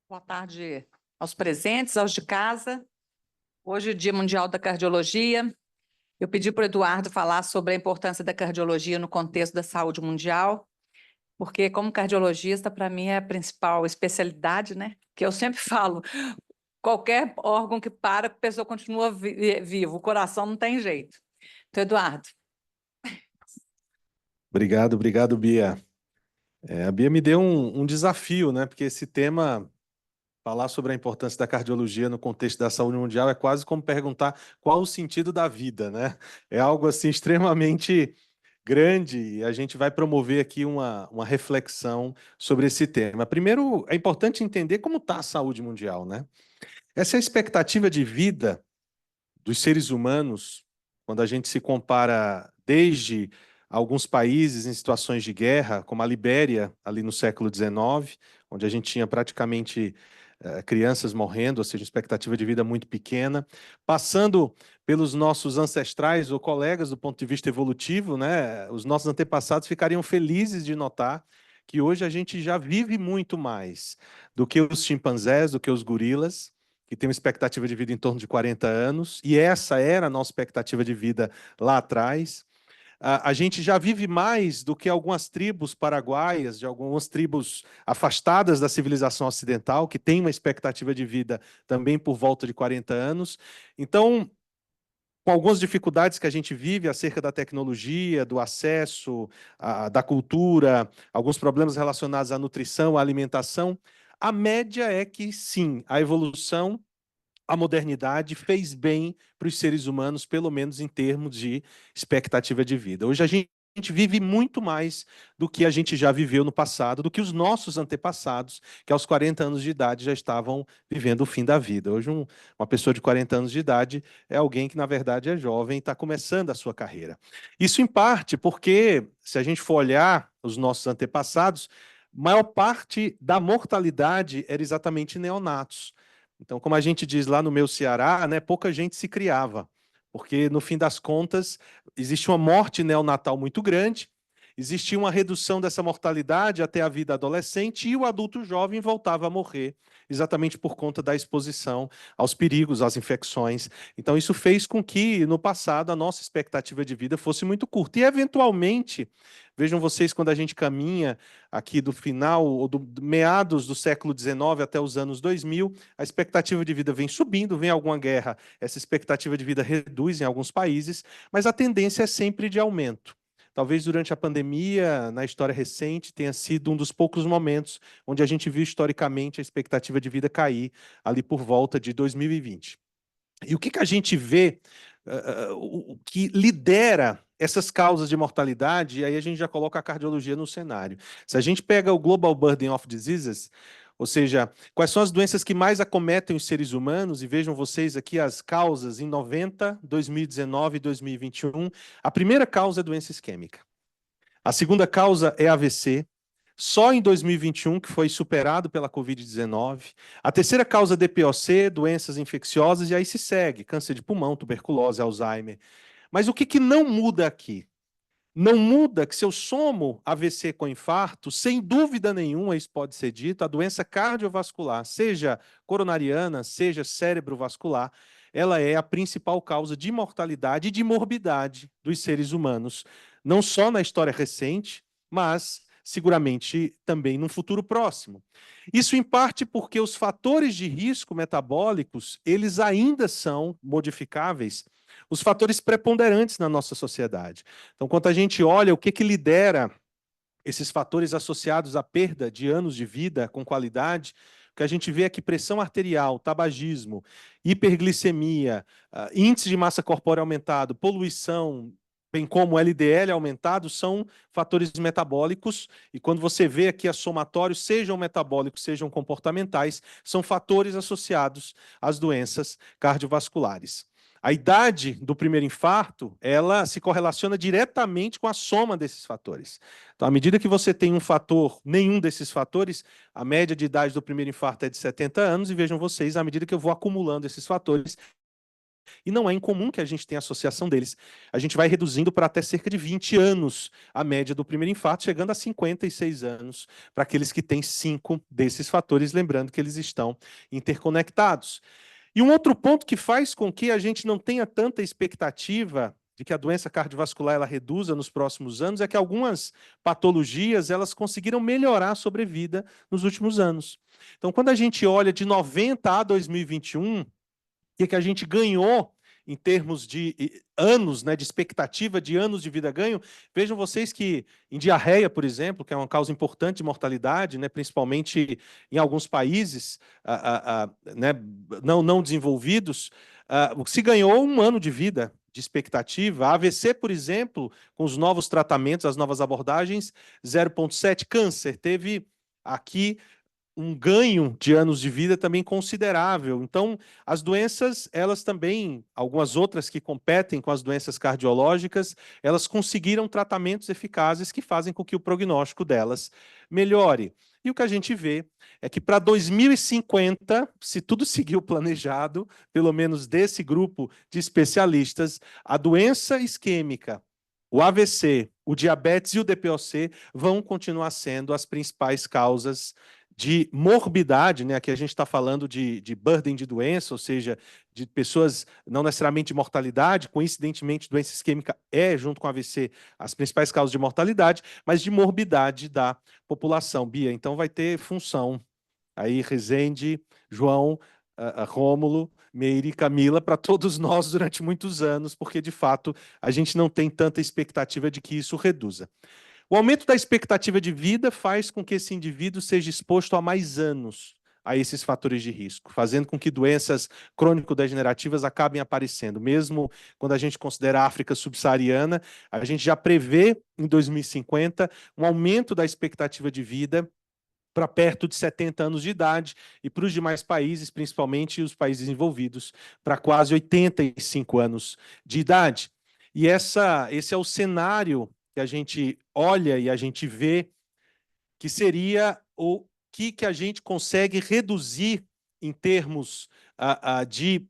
Boa tarde aos presentes, aos de casa. Hoje é o Dia Mundial da Cardiologia. Eu pedi para o Eduardo falar sobre a importância da cardiologia no contexto da saúde mundial, porque, como cardiologista, para mim é a principal especialidade, né? Que eu sempre falo, qualquer órgão que para, a pessoa continua vivo, o coração não tem jeito. Então, Eduardo. Obrigado, Bia. A Bia me deu um desafio, né? Porque esse tema, falar sobre a importância da cardiologia no contexto da saúde mundial, é quase como perguntar qual o sentido da vida, né? É algo assim extremamente grande e a gente vai promover aqui uma reflexão sobre esse tema. Primeiro, é importante entender como está a saúde mundial, né? Essa é a expectativa de vida dos seres humanos, quando a gente se compara desde alguns países em situações de guerra, como a Libéria, ali no século XIX, onde a gente tinha praticamente crianças morrendo, ou seja, expectativa de vida muito pequena, passando pelos nossos ancestrais ou colegas do ponto de vista evolutivo, né? Os nossos antepassados ficariam felizes de notar que hoje a gente já vive muito mais do que os chimpanzés, do que os gorilas, que tem uma expectativa de vida em torno de 40 anos, e essa era a nossa expectativa de vida lá atrás. A gente já vive mais do que algumas tribos paraguaias, de algumas tribos afastadas da civilização ocidental, que têm uma expectativa de vida também por volta de 40 anos. Então, com algumas dificuldades que a gente vive acerca da tecnologia, do acesso, da cultura, alguns problemas relacionados à nutrição, à alimentação, a média é que sim, a evolução, a modernidade fez bem para os seres humanos, pelo menos em termos de expectativa de vida. Hoje a gente vive muito mais do que a gente já viveu no passado, do que os nossos antepassados, que aos 40 anos de idade já estavam vivendo o fim da vida. Hoje, uma pessoa de 40 anos de idade é alguém que, na verdade, é jovem e está começando a sua carreira. Isso, em parte, porque, se a gente for olhar os nossos antepassados, maior parte da mortalidade era exatamente neonatos. Então, como a gente diz lá no meu Ceará, né, pouca gente se criava, porque no fim das contas existe uma morte neonatal muito grande, existia uma redução dessa mortalidade até a vida adolescente e o adulto jovem voltava a morrer, exatamente por conta da exposição aos perigos, às infecções. Então, isso fez com que, no passado, a nossa expectativa de vida fosse muito curta. E, eventualmente, vejam vocês, quando a gente caminha aqui do final, ou do meados do século XIX até os anos 2000, a expectativa de vida vem subindo, vem alguma guerra, essa expectativa de vida reduz em alguns países, mas a tendência é sempre de aumento. Talvez durante a pandemia, na história recente, tenha sido um dos poucos momentos onde a gente viu historicamente a expectativa de vida cair ali por volta de 2020. E o que a gente vê, o que lidera essas causas de mortalidade, e aí a gente já coloca a cardiologia no cenário. Se a gente pega o Global Burden of Diseases, ou seja, quais são as doenças que mais acometem os seres humanos, e vejam vocês aqui as causas em 90, 2019 e 2021. A primeira causa é doença isquêmica. A segunda causa é AVC, só em 2021 que foi superado pela Covid-19. A terceira causa é DPOC, doenças infecciosas, e aí se segue, câncer de pulmão, tuberculose, Alzheimer. Mas o que não muda aqui? Não muda que se eu somo AVC com infarto, sem dúvida nenhuma, isso pode ser dito, a doença cardiovascular, seja coronariana, seja cerebrovascular, ela é a principal causa de mortalidade e de morbidade dos seres humanos, não só na história recente, mas seguramente também no futuro próximo. Isso em parte porque os fatores de risco metabólicos, eles ainda são modificáveis, os fatores preponderantes na nossa sociedade. Então, quando a gente olha o que lidera esses fatores associados à perda de anos de vida com qualidade, o que a gente vê é que pressão arterial, tabagismo, hiperglicemia, índice de massa corpórea aumentado, poluição, bem como LDL aumentado, são fatores metabólicos, e quando você vê aqui a somatórios, sejam metabólicos, sejam comportamentais, são fatores associados às doenças cardiovasculares. A idade do primeiro infarto, ela se correlaciona diretamente com a soma desses fatores. Então, à medida que você tem um fator, nenhum desses fatores, a média de idade do primeiro infarto é de 70 anos, e vejam vocês, à medida que eu vou acumulando esses fatores, E não é incomum que a gente tenha associação deles. A gente vai reduzindo para até cerca de 20 anos a média do primeiro infarto, chegando a 56 anos para aqueles que têm 5 desses fatores, lembrando que eles estão interconectados. E um outro ponto que faz com que a gente não tenha tanta expectativa de que a doença cardiovascular ela reduza nos próximos anos é que algumas patologias elas conseguiram melhorar a sobrevida nos últimos anos. Então, quando a gente olha de 90 a 2021, o que a gente ganhou em termos de anos, né, de expectativa de anos de vida ganho, vejam vocês que em diarreia, por exemplo, que é uma causa importante de mortalidade, né, principalmente em alguns países né, não desenvolvidos, se ganhou um ano de vida de expectativa. A AVC, por exemplo, com os novos tratamentos, as novas abordagens, 0,7. Câncer, teve aqui um ganho de anos de vida também considerável. Então, as doenças, elas também, algumas outras que competem com as doenças cardiológicas, elas conseguiram tratamentos eficazes que fazem com que o prognóstico delas melhore. E o que a gente vê é que para 2050, se tudo seguir o planejado, pelo menos desse grupo de especialistas, a doença isquêmica, o AVC, o diabetes e o DPOC vão continuar sendo as principais causas de morbidade, né? Aqui a gente está falando de burden de doença, ou seja, de pessoas não necessariamente de mortalidade, coincidentemente, doença isquêmica é, junto com a AVC, as principais causas de mortalidade, mas de morbidade da população. Bia, então vai ter função aí, Rezende, João, Rômulo, Meire e Camila, para todos nós durante muitos anos, porque, de fato, a gente não tem tanta expectativa de que isso reduza. O aumento da expectativa de vida faz com que esse indivíduo seja exposto a mais anos a esses fatores de risco, fazendo com que doenças crônico-degenerativas acabem aparecendo. Mesmo quando a gente considera a África subsaariana, a gente já prevê, em 2050, um aumento da expectativa de vida para perto de 70 anos de idade, e para os demais países, principalmente os países envolvidos, para quase 85 anos de idade. E esse é o cenário que a gente olha e a gente vê que seria o que a gente consegue reduzir em termos de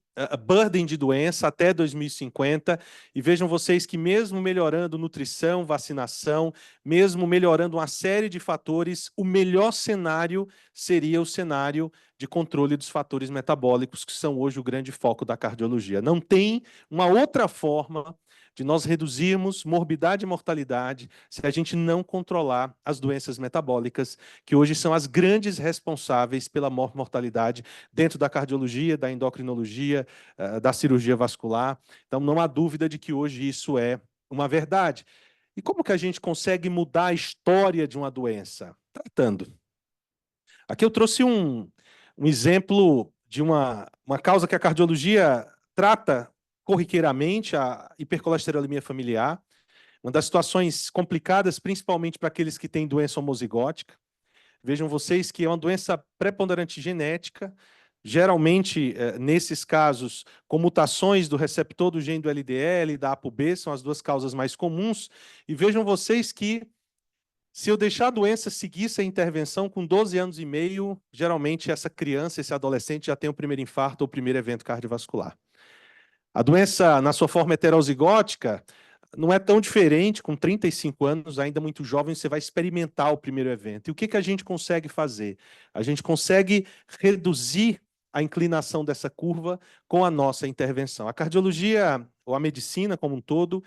burden de doença até 2050. E vejam vocês que mesmo melhorando nutrição, vacinação, mesmo melhorando uma série de fatores, o melhor cenário seria o cenário de controle dos fatores metabólicos, que são hoje o grande foco da cardiologia. Não tem uma outra forma de nós reduzirmos morbidade e mortalidade se a gente não controlar as doenças metabólicas, que hoje são as grandes responsáveis pela mortalidade dentro da cardiologia, da endocrinologia, da cirurgia vascular. Então, não há dúvida de que hoje isso é uma verdade. E como que a gente consegue mudar a história de uma doença? Tratando. Aqui eu trouxe um exemplo de uma causa que a cardiologia trata corriqueiramente, a hipercolesterolemia familiar, uma das situações complicadas, principalmente para aqueles que têm doença homozigótica. Vejam vocês que é uma doença preponderante genética, geralmente, nesses casos, com mutações do receptor do gene do LDL e da ApoB, são as duas causas mais comuns. E vejam vocês que, se eu deixar a doença seguir essa intervenção com 12 anos e meio, geralmente essa criança, esse adolescente já tem o primeiro infarto ou o primeiro evento cardiovascular. A doença, na sua forma heterozigótica, não é tão diferente, com 35 anos, ainda muito jovem, você vai experimentar o primeiro evento. E o que a gente consegue fazer? A gente consegue reduzir a inclinação dessa curva com a nossa intervenção. A cardiologia, ou a medicina como um todo,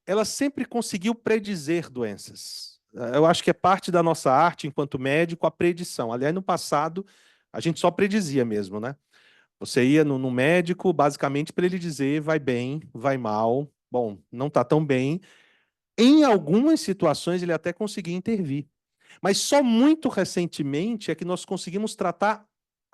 ela sempre conseguiu predizer doenças. Eu acho que é parte da nossa arte, enquanto médico, a predição. Aliás, no passado, a gente só predizia mesmo, né? Você ia no médico, basicamente, para ele dizer vai bem, vai mal. Bom, não está tão bem. Em algumas situações, ele até conseguia intervir. Mas só muito recentemente é que nós conseguimos tratar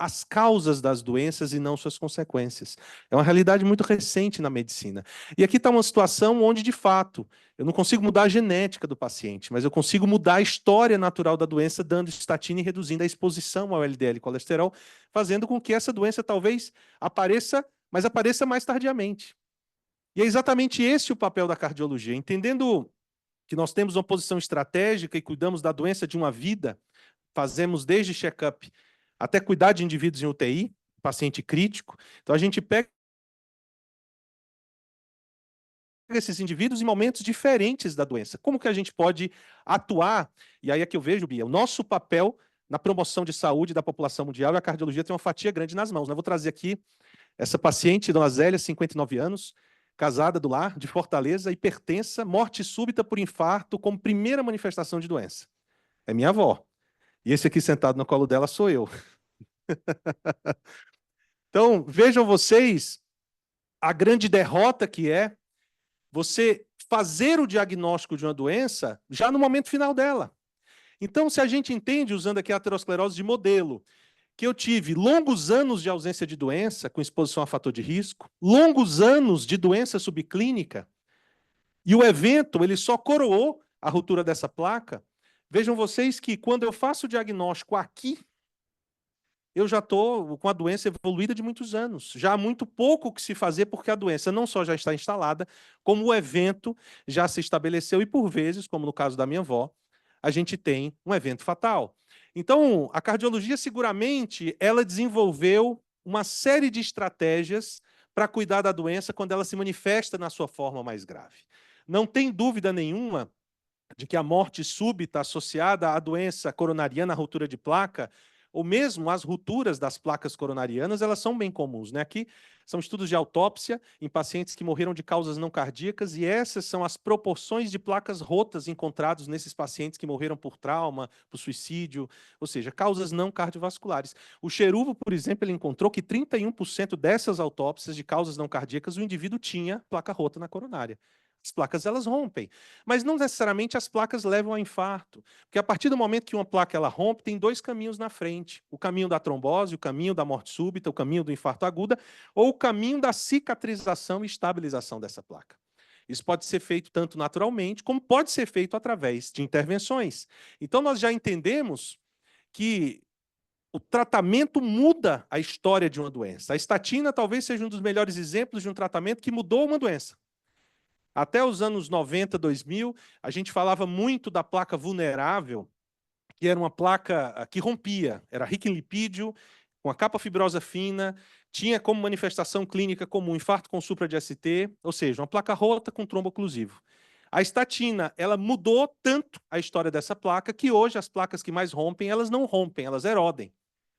as causas das doenças e não suas consequências. É uma realidade muito recente na medicina. E aqui está uma situação onde, de fato, eu não consigo mudar a genética do paciente, mas eu consigo mudar a história natural da doença, dando estatina e reduzindo a exposição ao LDL colesterol, fazendo com que essa doença talvez apareça, mas apareça mais tardiamente. E é exatamente esse o papel da cardiologia, entendendo que nós temos uma posição estratégica e cuidamos da doença de uma vida, fazemos desde check-up até cuidar de indivíduos em UTI, paciente crítico. Então, a gente pega esses indivíduos em momentos diferentes da doença. Como que a gente pode atuar? E aí é que eu vejo, Bia, o nosso papel na promoção de saúde da população mundial, e a cardiologia tem uma fatia grande nas mãos, né? Eu vou trazer aqui essa paciente, Dona Zélia, 59 anos, casada do lar, de Fortaleza, hipertensa, morte súbita por infarto como primeira manifestação de doença. É minha avó. E esse aqui sentado no colo dela sou eu. Então, vejam vocês a grande derrota que é você fazer o diagnóstico de uma doença já no momento final dela. Então, se a gente entende, usando aqui a aterosclerose de modelo, que eu tive longos anos de ausência de doença, com exposição a fator de risco, longos anos de doença subclínica, e o evento ele só coroou a ruptura dessa placa, vejam vocês que quando eu faço o diagnóstico aqui, eu já estou com a doença evoluída de muitos anos. Já há muito pouco o que se fazer, porque a doença não só já está instalada, como o evento já se estabeleceu, e por vezes, como no caso da minha avó, a gente tem um evento fatal. Então, a cardiologia, seguramente, ela desenvolveu uma série de estratégias para cuidar da doença quando ela se manifesta na sua forma mais grave. Não tem dúvida nenhuma de que a morte súbita associada à doença coronariana, à ruptura de placa, ou mesmo as rupturas das placas coronarianas, elas são bem comuns, né? Aqui são estudos de autópsia em pacientes que morreram de causas não cardíacas, e essas são as proporções de placas rotas encontradas nesses pacientes que morreram por trauma, por suicídio, ou seja, causas não cardiovasculares. O Cheruvo, por exemplo, ele encontrou que 31% dessas autópsias de causas não cardíacas, o indivíduo tinha placa rota na coronária. As placas elas rompem, mas não necessariamente as placas levam a infarto, porque a partir do momento que uma placa ela rompe, tem dois caminhos na frente: o caminho da trombose, o caminho da morte súbita, o caminho do infarto agudo, ou o caminho da cicatrização e estabilização dessa placa. Isso pode ser feito tanto naturalmente, como pode ser feito através de intervenções. Então nós já entendemos que o tratamento muda a história de uma doença. A estatina talvez seja um dos melhores exemplos de um tratamento que mudou uma doença. Até os anos 90, 2000, a gente falava muito da placa vulnerável, que era uma placa que rompia, era rica em lipídio, com a capa fibrosa fina, tinha como manifestação clínica comum infarto com supra de ST, ou seja, uma placa rota com trombo oclusivo. A estatina, ela mudou tanto a história dessa placa que hoje as placas que mais rompem, elas não rompem, elas erodem.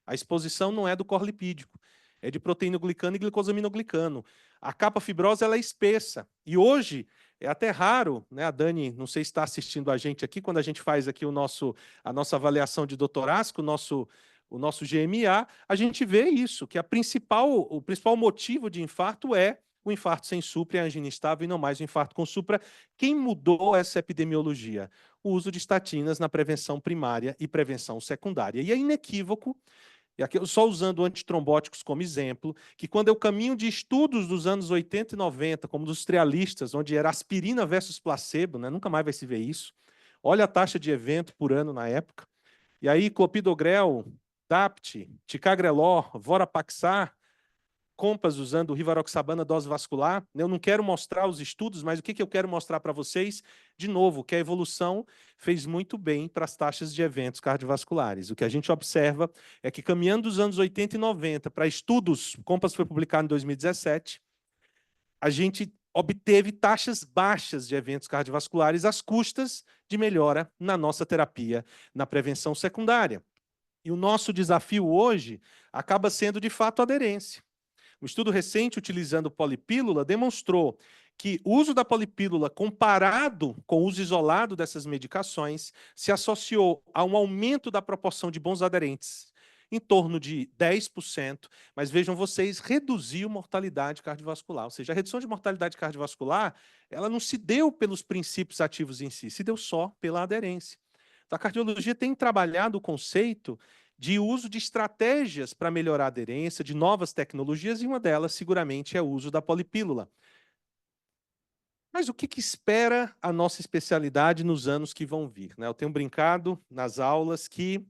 A exposição não é do corpo lipídico, é de proteínoglicano e glicosaminoglicano. A capa fibrosa ela é espessa. E hoje é até raro, né? A Dani, não sei se está assistindo a gente aqui, quando a gente faz aqui a nossa avaliação de doutorasco, o nosso GMA, a gente vê isso, que o principal motivo de infarto é o infarto sem supra e a angina instável, e não mais o infarto com supra. Quem mudou essa epidemiologia? O uso de estatinas na prevenção primária e prevenção secundária. E é inequívoco, e aqui, só usando antitrombóticos como exemplo, que quando eu caminho de estudos dos anos 80 e 90, como dos trialistas, onde era aspirina versus placebo, né? Nunca mais vai se ver isso. Olha a taxa de evento por ano na época. E aí, clopidogrel, DAPT, ticagrelor, vorapaxar, Compas usando rivaroxabana dose vascular. Eu não quero mostrar os estudos, mas o que eu quero mostrar para vocês, de novo, que a evolução fez muito bem para as taxas de eventos cardiovasculares. O que a gente observa é que, caminhando dos anos 80 e 90 para estudos, Compas foi publicado em 2017, a gente obteve taxas baixas de eventos cardiovasculares às custas de melhora na nossa terapia, na prevenção secundária. E o nosso desafio hoje acaba sendo, de fato, a aderência. Um estudo recente utilizando polipílula demonstrou que o uso da polipílula comparado com o uso isolado dessas medicações se associou a um aumento da proporção de bons aderentes, em torno de 10%, mas vejam vocês, reduziu mortalidade cardiovascular. Ou seja, a redução de mortalidade cardiovascular, ela não se deu pelos princípios ativos em si, se deu só pela aderência. Então, a cardiologia tem trabalhado o conceito de uso de estratégias para melhorar a aderência, de novas tecnologias, e uma delas, seguramente, é o uso da polipílula. Mas o que espera a nossa especialidade nos anos que vão vir, né? Eu tenho brincado nas aulas que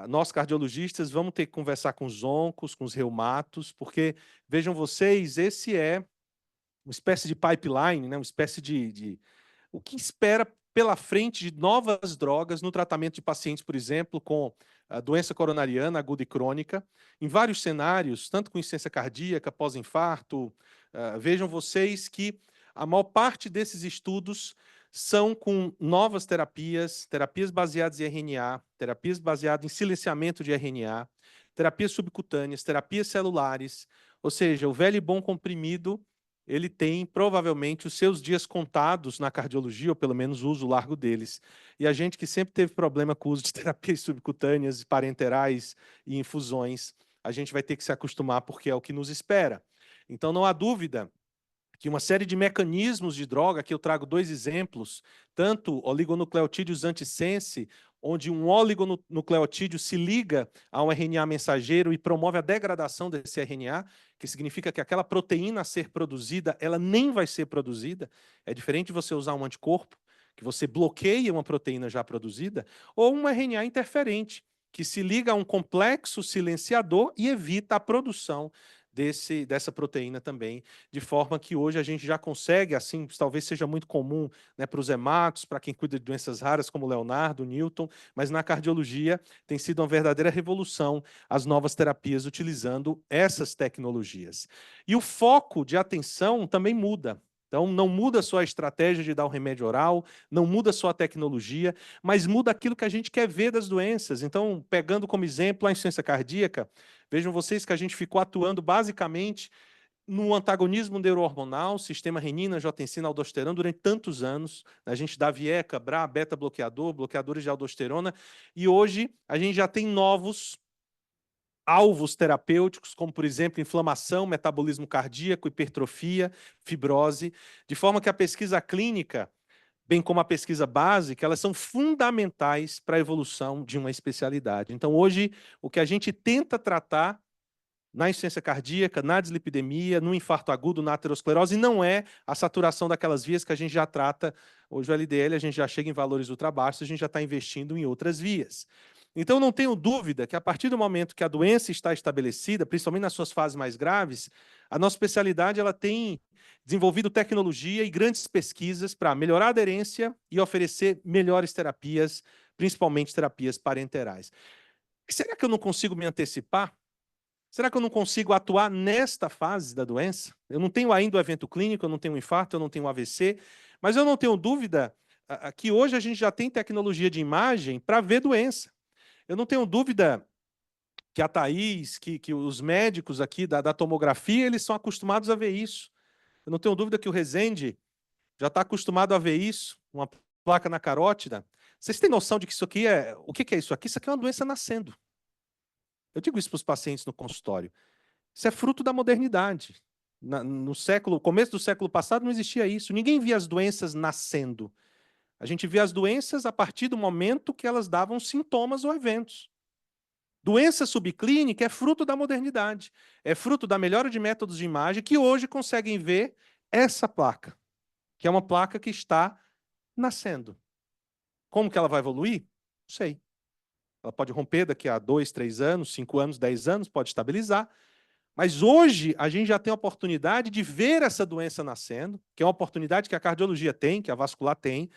nós, cardiologistas, vamos ter que conversar com os oncos, com os reumatos, porque, vejam vocês, esse é uma espécie de pipeline, né? Uma espécie o que espera pela frente de novas drogas no tratamento de pacientes, por exemplo, com a doença coronariana aguda e crônica, em vários cenários, tanto com insuficiência cardíaca, pós-infarto. Vejam vocês que A maior parte desses estudos são com novas terapias, terapias baseadas em RNA, terapias baseadas em silenciamento de RNA, terapias subcutâneas, terapias celulares, ou seja, o velho e bom comprimido, ele tem provavelmente os seus dias contados na cardiologia, ou pelo menos o uso largo deles. E a gente que sempre teve problema com o uso de terapias subcutâneas, parenterais e infusões, a gente vai ter que se acostumar porque é o que nos espera. Então não há dúvida que uma série de mecanismos de droga, que eu trago 2 exemplos, tanto oligonucleotídeos antissense, onde um oligonucleotídeo se liga a um RNA mensageiro e promove a degradação desse RNA, que significa que aquela proteína a ser produzida, ela nem vai ser produzida. É diferente de você usar um anticorpo, que você bloqueia uma proteína já produzida, ou um RNA interferente, que se liga a um complexo silenciador e evita a produção dessa proteína também, de forma que hoje a gente já consegue, assim, talvez seja muito comum, né, para os hematos, para quem cuida de doenças raras como Leonardo, Newton, mas na cardiologia tem sido uma verdadeira revolução as novas terapias utilizando essas tecnologias. E o foco de atenção também muda. Então, não muda só a estratégia de dar um remédio oral, não muda só a tecnologia, mas muda aquilo que a gente quer ver das doenças. Então, pegando como exemplo a insuficiência cardíaca, vejam vocês que a gente ficou atuando basicamente no antagonismo neurohormonal, sistema renina, angiotensina, aldosterona, durante tantos anos. A gente dá Vieca, BRA, beta-bloqueador, bloqueadores de aldosterona, e hoje a gente já tem novos alvos terapêuticos, como, por exemplo, inflamação, metabolismo cardíaco, hipertrofia, fibrose, de forma que a pesquisa clínica, bem como a pesquisa básica, elas são fundamentais para a evolução de uma especialidade. Então, hoje, o que a gente tenta tratar na insuficiência cardíaca, na dislipidemia, no infarto agudo, na aterosclerose, não é a saturação daquelas vias que a gente já trata. Hoje o LDL, a gente já chega em valores ultra baixos, a gente já está investindo em outras vias. Então, não tenho dúvida que a partir do momento que a doença está estabelecida, principalmente nas suas fases mais graves, a nossa especialidade ela tem desenvolvido tecnologia e grandes pesquisas para melhorar a aderência e oferecer melhores terapias, principalmente terapias parenterais. Será que eu não consigo me antecipar? Será que eu não consigo atuar nesta fase da doença? Eu não tenho ainda o evento clínico, eu não tenho um infarto, eu não tenho um AVC, mas eu não tenho dúvida que hoje a gente já tem tecnologia de imagem para ver doença. Eu não tenho dúvida que a Thaís, que os médicos aqui da tomografia, eles são acostumados a ver isso. Eu não tenho dúvida que o Rezende já está acostumado a ver isso, uma placa na carótida. Vocês têm noção de que isso aqui é... O que é isso aqui? Isso aqui é uma doença nascendo. Eu digo isso para os pacientes no consultório. Isso é fruto da modernidade. No começo do século passado não existia isso. Ninguém via as doenças nascendo. A gente via as doenças a partir do momento que elas davam sintomas ou eventos. Doença subclínica é fruto da modernidade. É fruto da melhora de métodos de imagem que hoje conseguem ver essa placa, que é uma placa que está nascendo. Como que ela vai evoluir? Não sei. Ela pode romper daqui a 2, 3 anos, 5 anos, 10 anos, pode estabilizar. Mas hoje a gente já tem a oportunidade de ver essa doença nascendo, que é uma oportunidade que a cardiologia tem, que a vascular tem,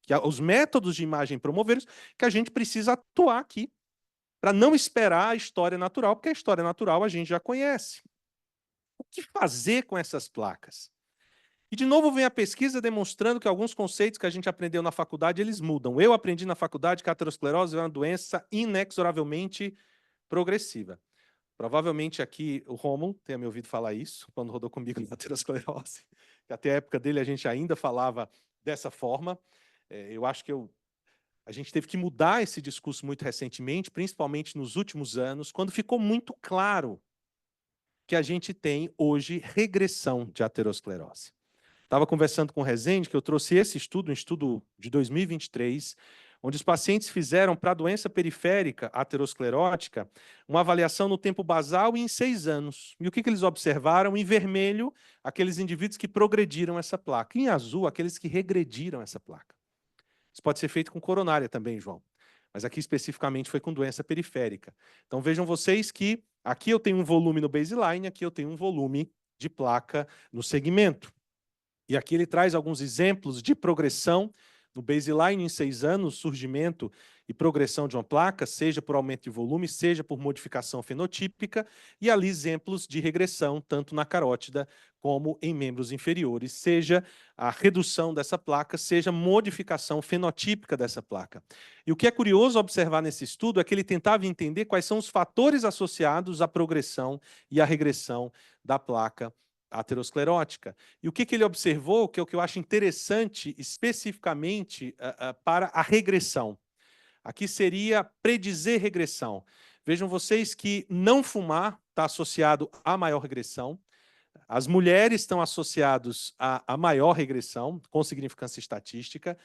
que os métodos de imagem promoveram, que a gente precisa atuar aqui, para não esperar a história natural, porque a história natural a gente já conhece. O que fazer com essas placas? E, de novo, vem a pesquisa demonstrando que alguns conceitos que a gente aprendeu na faculdade, eles mudam. Eu aprendi na faculdade que a aterosclerose é uma doença inexoravelmente progressiva. Provavelmente aqui o Rômulo tenha me ouvido falar isso, quando rodou comigo na aterosclerose, que até a época dele a gente ainda falava dessa forma. Eu acho que a gente teve que mudar esse discurso muito recentemente, principalmente nos últimos anos, quando ficou muito claro que a gente tem hoje regressão de aterosclerose. Estava conversando com o Rezende, que eu trouxe esse estudo, um estudo de 2023, onde os pacientes fizeram para a doença periférica aterosclerótica uma avaliação no tempo basal e em 6 anos. E o que eles observaram? Em vermelho, aqueles indivíduos que progrediram essa placa. Em azul, aqueles que regrediram essa placa. Isso pode ser feito com coronária também, João. Mas aqui especificamente foi com doença periférica. Então vejam vocês que aqui eu tenho um volume no baseline, aqui eu tenho um volume de placa no segmento. E aqui ele traz alguns exemplos de progressão no baseline em 6 anos, surgimento e progressão de uma placa, seja por aumento de volume, seja por modificação fenotípica, e ali exemplos de regressão, tanto na carótida como em membros inferiores, seja a redução dessa placa, seja modificação fenotípica dessa placa. E o que é curioso observar nesse estudo é que ele tentava entender quais são os fatores associados à progressão e à regressão da placa aterosclerótica. E o que ele observou, que é o que eu acho interessante especificamente para a regressão. Aqui seria predizer regressão. Vejam vocês que não fumar está associado a maior regressão. As mulheres estão associadas a maior regressão, com significância estatística.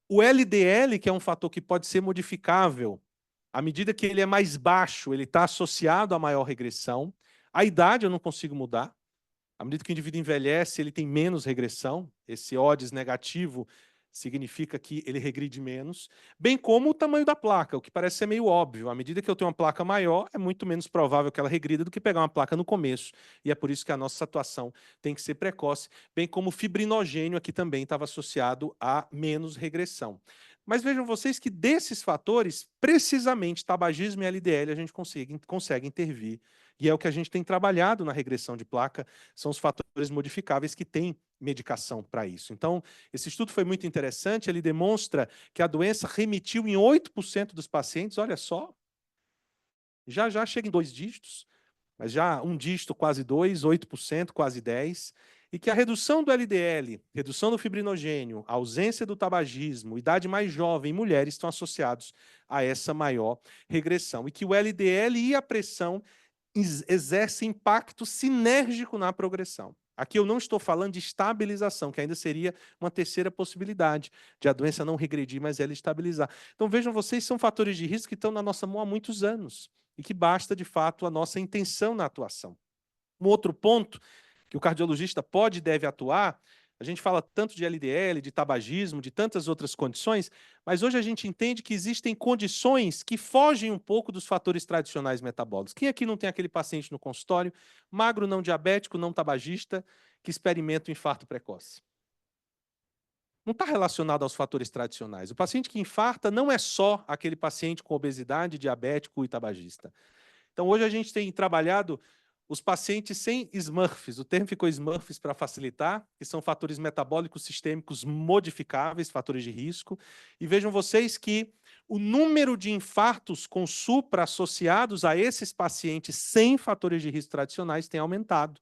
O LDL, que é um fator que pode ser modificável, à medida que ele é mais baixo, ele está associado a maior regressão. A idade eu não consigo mudar. À medida que o indivíduo envelhece, ele tem menos regressão. Esse odds negativo significa que ele regride menos, bem como o tamanho da placa, o que parece ser meio óbvio. À medida que eu tenho uma placa maior, é muito menos provável que ela regrida do que pegar uma placa no começo. E é por isso que a nossa atuação tem que ser precoce, bem como o fibrinogênio aqui também estava associado a menos regressão. Mas vejam vocês que desses fatores, precisamente tabagismo e LDL, a gente consegue intervir. E é o que a gente tem trabalhado na regressão de placa, são os fatores modificáveis que têm medicação para isso. Então, esse estudo foi muito interessante, ele demonstra que a doença remitiu em 8% dos pacientes, olha só, já chega em 2 dígitos, mas já um dígito quase 2, 8%, quase 10%, e que a redução do LDL, redução do fibrinogênio, ausência do tabagismo, idade mais jovem e mulheres estão associados a essa maior regressão, e que o LDL e a pressão exerce impacto sinérgico na progressão. Aqui eu não estou falando de estabilização, que ainda seria uma terceira possibilidade de a doença não regredir, mas ela estabilizar. Então vejam vocês, são fatores de risco que estão na nossa mão há muitos anos e que basta, de fato, a nossa intenção na atuação. Um outro ponto que o cardiologista pode e deve atuar, a gente fala tanto de LDL, de tabagismo, de tantas outras condições, mas hoje a gente entende que existem condições que fogem um pouco dos fatores tradicionais metabólicos. Quem aqui não tem aquele paciente no consultório, magro, não diabético, não tabagista, que experimenta o infarto precoce? Não está relacionado aos fatores tradicionais. O paciente que infarta não é só aquele paciente com obesidade, diabético e tabagista. Então, hoje a gente tem trabalhado os pacientes sem Smurfs, o termo ficou Smurfs para facilitar, que são fatores metabólicos sistêmicos modificáveis, fatores de risco. E vejam vocês que o número de infartos com supra associados a esses pacientes sem fatores de risco tradicionais tem aumentado.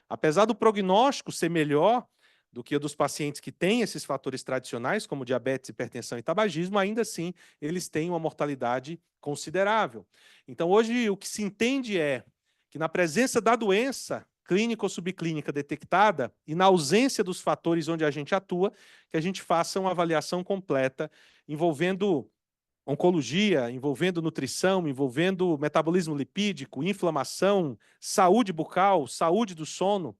Apesar do prognóstico ser melhor do que o dos pacientes que têm esses fatores tradicionais, como diabetes, hipertensão e tabagismo, ainda assim eles têm uma mortalidade considerável. Então, hoje, o que se entende é que na presença da doença clínica ou subclínica detectada e na ausência dos fatores onde a gente atua, que a gente faça uma avaliação completa envolvendo oncologia, envolvendo nutrição, envolvendo metabolismo lipídico, inflamação, saúde bucal, saúde do sono.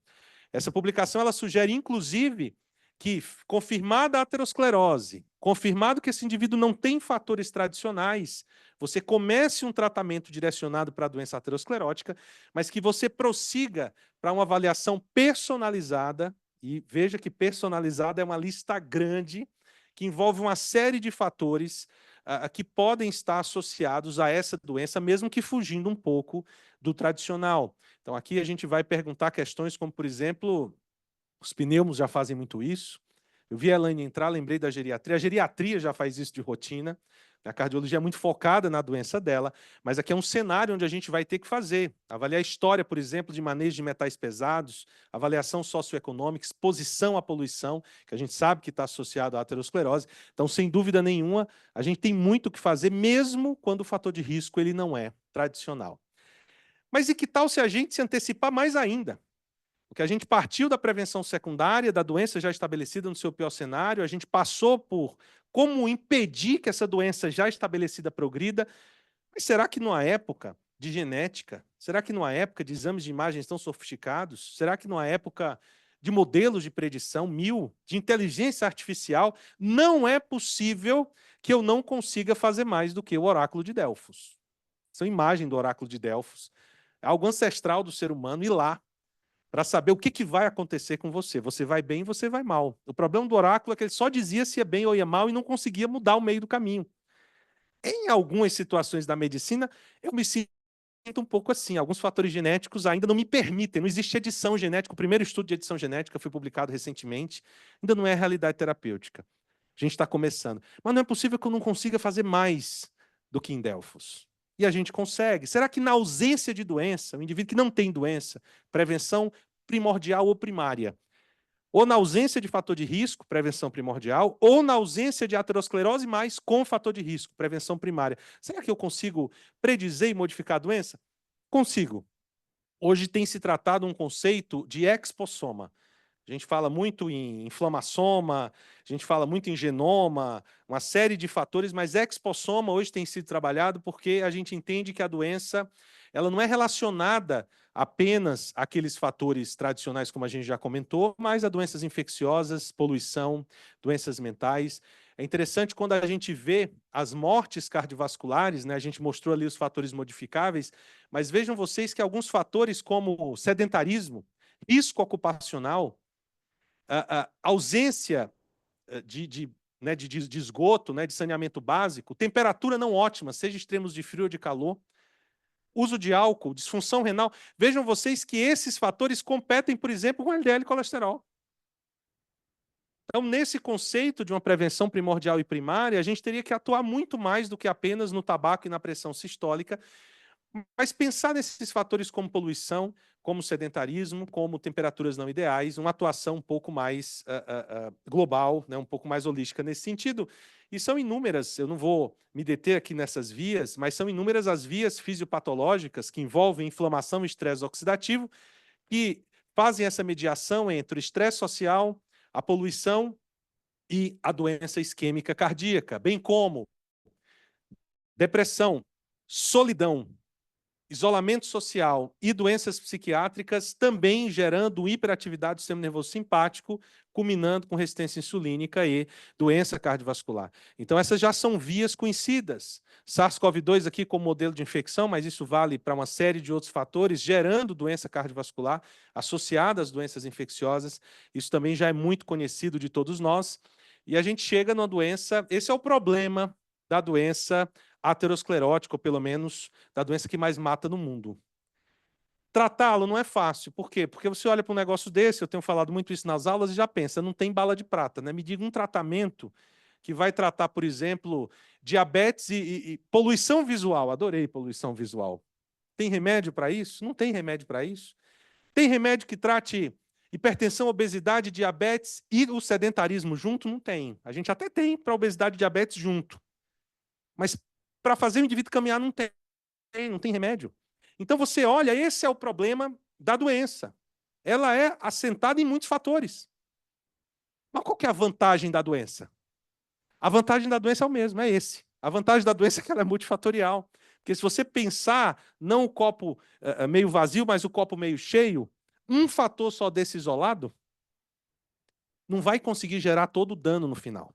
Essa publicação ela sugere, inclusive, que, confirmada a aterosclerose, confirmado que esse indivíduo não tem fatores tradicionais, você comece um tratamento direcionado para a doença aterosclerótica, mas que você prossiga para uma avaliação personalizada, e veja que personalizada é uma lista grande, que envolve uma série de fatores que podem estar associados a essa doença, mesmo que fugindo um pouco do tradicional. Então, aqui a gente vai perguntar questões como, por exemplo, os pneumos já fazem muito isso. Eu vi a Elaine entrar, lembrei da geriatria. A geriatria já faz isso de rotina. A cardiologia é muito focada na doença dela, mas aqui é um cenário onde a gente vai ter que fazer. Avaliar a história, por exemplo, de manejo de metais pesados, avaliação socioeconômica, exposição à poluição, que a gente sabe que está associado à aterosclerose. Então, sem dúvida nenhuma, a gente tem muito o que fazer, mesmo quando o fator de risco ele não é tradicional. Mas e que tal se a gente se antecipar mais ainda? Porque a gente partiu da prevenção secundária, da doença já estabelecida no seu pior cenário, a gente passou por como impedir que essa doença já estabelecida progrida. Mas será que numa época de genética, será que numa época de exames de imagens tão sofisticados, será que numa época de modelos de predição de inteligência artificial, não é possível que eu não consiga fazer mais do que o oráculo de Delfos? Essa imagem do oráculo de Delfos é algo ancestral do ser humano, e lá para saber o que vai acontecer com você. Você vai bem, você vai mal. O problema do oráculo é que ele só dizia se ia bem ou ia mal e não conseguia mudar o meio do caminho. Em algumas situações da medicina, eu me sinto um pouco assim. Alguns fatores genéticos ainda não me permitem. Não existe edição genética. O primeiro estudo de edição genética foi publicado recentemente. Ainda não é realidade terapêutica. A gente está começando. Mas não é possível que eu não consiga fazer mais do que em Delfos. E a gente consegue. Será que na ausência de doença, o indivíduo que não tem doença, prevenção primordial ou primária, ou na ausência de fator de risco, prevenção primordial, ou na ausência de aterosclerose mais com fator de risco, prevenção primária, será que eu consigo predizer e modificar a doença? Consigo. Hoje tem se tratado um conceito de expossoma. A gente fala muito em inflamassoma, a gente fala muito em genoma, uma série de fatores, mas expossoma hoje tem sido trabalhado porque a gente entende que a doença ela não é relacionada apenas àqueles fatores tradicionais, como a gente já comentou, mas a doenças infecciosas, poluição, doenças mentais. É interessante quando a gente vê as mortes cardiovasculares, né? A gente mostrou ali os fatores modificáveis, mas vejam vocês que alguns fatores como sedentarismo, risco ocupacional, a ausência né, de esgoto, né, de saneamento básico, temperatura não ótima, seja extremos de frio ou de calor, uso de álcool, disfunção renal. Vejam vocês que esses fatores competem, por exemplo, com LDL e colesterol. Então, nesse conceito de uma prevenção primordial e primária, a gente teria que atuar muito mais do que apenas no tabaco e na pressão sistólica, mas pensar nesses fatores como poluição, como sedentarismo, como temperaturas não ideais, uma atuação um pouco mais global, né, um pouco mais holística nesse sentido. E são inúmeras, eu não vou me deter aqui nessas vias, mas são inúmeras as vias fisiopatológicas que envolvem inflamação e estresse oxidativo, que fazem essa mediação entre o estresse social, a poluição e a doença isquêmica cardíaca, bem como depressão, solidão, isolamento social e doenças psiquiátricas, também gerando hiperatividade do sistema nervoso simpático, culminando com resistência insulínica e doença cardiovascular. Então, essas já são vias conhecidas. SARS-CoV-2 aqui como modelo de infecção, mas isso vale para uma série de outros fatores, gerando doença cardiovascular associada às doenças infecciosas. Isso também já é muito conhecido de todos nós. E a gente chega numa doença, esse é o problema da doença aterosclerótica, ou pelo menos da doença que mais mata no mundo. Tratá-lo não é fácil. Por quê? Porque você olha para um negócio desse, eu tenho falado muito isso nas aulas, e já pensa, não tem bala de prata, né? Me diga um tratamento que vai tratar, por exemplo, diabetes e poluição visual. Adorei poluição visual. Tem remédio para isso? Não tem remédio para isso. Tem remédio que trate hipertensão, obesidade, diabetes e o sedentarismo junto? Não tem. A gente até tem para obesidade e diabetes junto. Mas para fazer o indivíduo caminhar não tem remédio. Então você olha, esse é o problema da doença. Ela é assentada em muitos fatores. Mas qual que é a vantagem da doença? A vantagem da doença é o mesmo, é esse. A vantagem da doença é que ela é multifatorial. Porque se você pensar, não o copo meio vazio, mas o copo meio cheio, um fator só desse isolado não vai conseguir gerar todo o dano no final.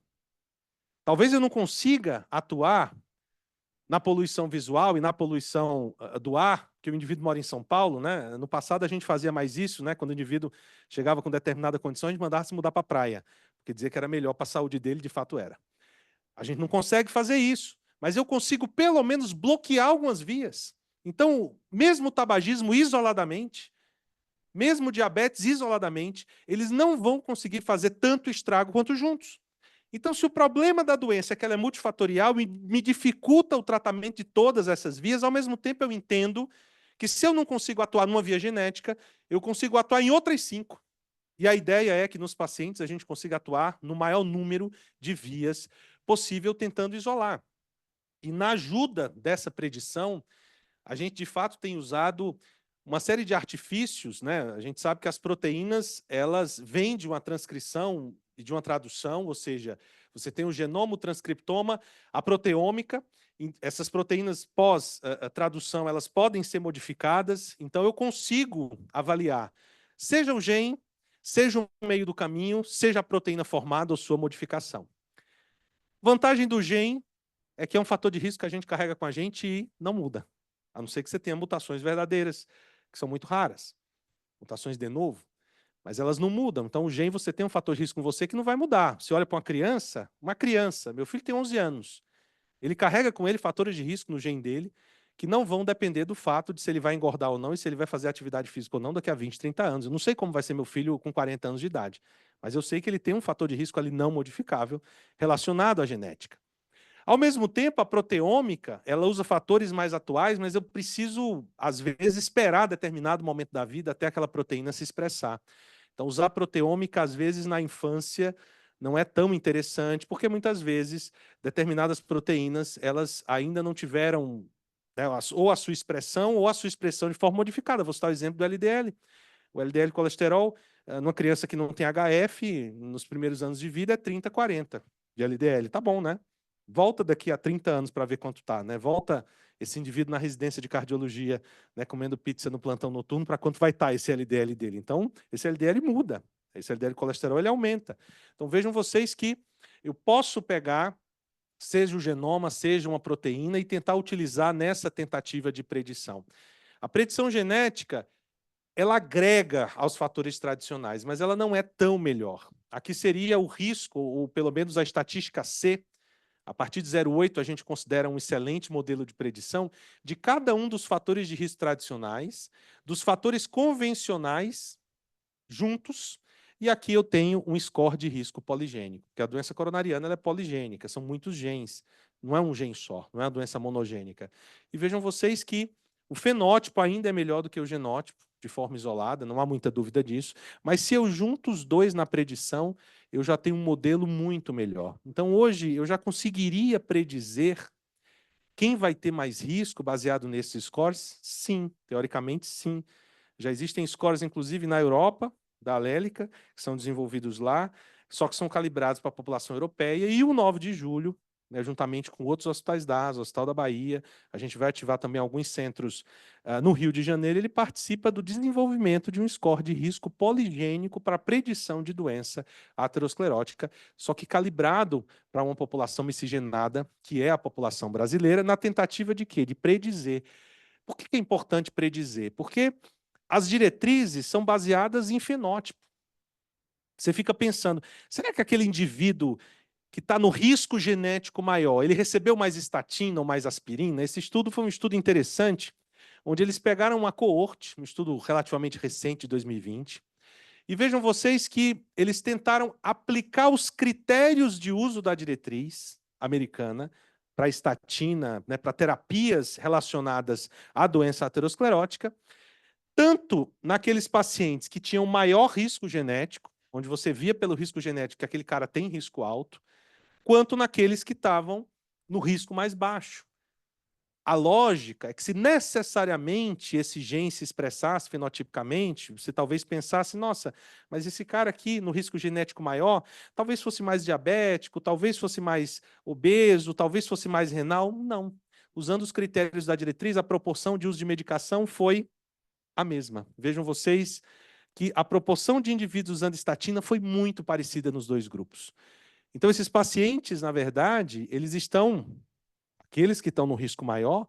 Talvez eu não consiga atuar na poluição visual e na poluição do ar, que o indivíduo mora em São Paulo, né? No passado a gente fazia mais isso, né? Quando o indivíduo chegava com determinada condição, a gente mandava se mudar para a praia, porque dizia que era melhor para a saúde dele, de fato era. A gente não consegue fazer isso, mas eu consigo pelo menos bloquear algumas vias. Então, mesmo o tabagismo isoladamente, mesmo o diabetes isoladamente, eles não vão conseguir fazer tanto estrago quanto juntos. Então, se o problema da doença é que ela é multifatorial e me dificulta o tratamento de todas essas vias, ao mesmo tempo eu entendo que se eu não consigo atuar numa via genética, eu consigo atuar em outras 5. E a ideia é que nos pacientes a gente consiga atuar no maior número de vias possível, tentando isolar. E na ajuda dessa predição, a gente de fato tem usado uma série de artifícios, né? A gente sabe que as proteínas, elas vêm de uma transcrição e de uma tradução, ou seja, você tem o genoma, o transcriptoma, a proteômica, essas proteínas pós-tradução, elas podem ser modificadas, então eu consigo avaliar, seja o gene, seja o meio do caminho, seja a proteína formada ou sua modificação. Vantagem do gene é que é um fator de risco que a gente carrega com a gente e não muda, a não ser que você tenha mutações verdadeiras, que são muito raras. mutações de novo, mas elas não mudam. Então, o gene, você tem um fator de risco com você que não vai mudar. Você olha para uma criança, meu filho tem 11 anos, ele carrega com ele fatores de risco no gene dele que não vão depender do fato de se ele vai engordar ou não e se ele vai fazer atividade física ou não daqui a 20, 30 anos. Eu não sei como vai ser meu filho com 40 anos de idade, mas eu sei que ele tem um fator de risco ali não modificável relacionado à genética. Ao mesmo tempo, a proteômica, ela usa fatores mais atuais, mas eu preciso, às vezes, esperar determinado momento da vida até aquela proteína se expressar. Então, usar proteômica, às vezes, na infância, não é tão interessante, porque muitas vezes determinadas proteínas, elas ainda não tiveram, né, ou a sua expressão de forma modificada. Vou citar o exemplo do LDL. O LDL colesterol, numa criança que não tem HF, nos primeiros anos de vida, é 30, 40 de LDL. Tá bom, né? Volta daqui a 30 anos para ver quanto tá, né? Volta esse indivíduo na residência de cardiologia, né, comendo pizza no plantão noturno, para quanto vai estar esse LDL dele. Então, esse LDL muda. Esse LDL colesterol, ele aumenta. Então, vejam vocês que eu posso pegar, seja o genoma, seja uma proteína, e tentar utilizar nessa tentativa de predição. A predição genética, ela agrega aos fatores tradicionais, mas ela não é tão melhor. Aqui seria o risco, ou pelo menos a estatística C, a partir de 0,8 a gente considera um excelente modelo de predição de cada um dos fatores de risco tradicionais, dos fatores convencionais juntos, e aqui eu tenho um score de risco poligênico, porque a doença coronariana ela é poligênica, são muitos genes, não é um gene só, não é uma doença monogênica. E vejam vocês que o fenótipo ainda é melhor do que o genótipo, de forma isolada, não há muita dúvida disso, mas se eu junto os dois na predição, eu já tenho um modelo muito melhor. Então, hoje, eu já conseguiria predizer quem vai ter mais risco baseado nesses scores? Sim, teoricamente, sim. Já existem scores, inclusive, na Europa, da Alélica, que são desenvolvidos lá, só que são calibrados para a população europeia, e o 9 de julho, né, juntamente com outros hospitais da ASA, o Hospital da Bahia, a gente vai ativar também alguns centros no Rio de Janeiro, ele participa do desenvolvimento de um score de risco poligênico para predição de doença aterosclerótica, só que calibrado para uma população miscigenada, que é a população brasileira, na tentativa de quê? De predizer. Por que é importante predizer? Porque as diretrizes são baseadas em fenótipo. Você fica pensando, será que aquele indivíduo que está no risco genético maior, ele recebeu mais estatina ou mais aspirina? Esse estudo foi um estudo interessante, onde eles pegaram uma coorte, um estudo relativamente recente, de 2020, e vejam vocês que eles tentaram aplicar os critérios de uso da diretriz americana para estatina, né, para terapias relacionadas à doença aterosclerótica, tanto naqueles pacientes que tinham maior risco genético, onde você via pelo risco genético que aquele cara tem risco alto, quanto naqueles que estavam no risco mais baixo. A lógica é que se necessariamente esse gene se expressasse fenotipicamente, você talvez pensasse, nossa, mas esse cara aqui no risco genético maior, talvez fosse mais diabético, talvez fosse mais obeso, talvez fosse mais renal. Não. Usando os critérios da diretriz, a proporção de uso de medicação foi a mesma. Vejam vocês que a proporção de indivíduos usando estatina foi muito parecida nos dois grupos. Então, esses pacientes, na verdade, eles estão, aqueles que estão no risco maior,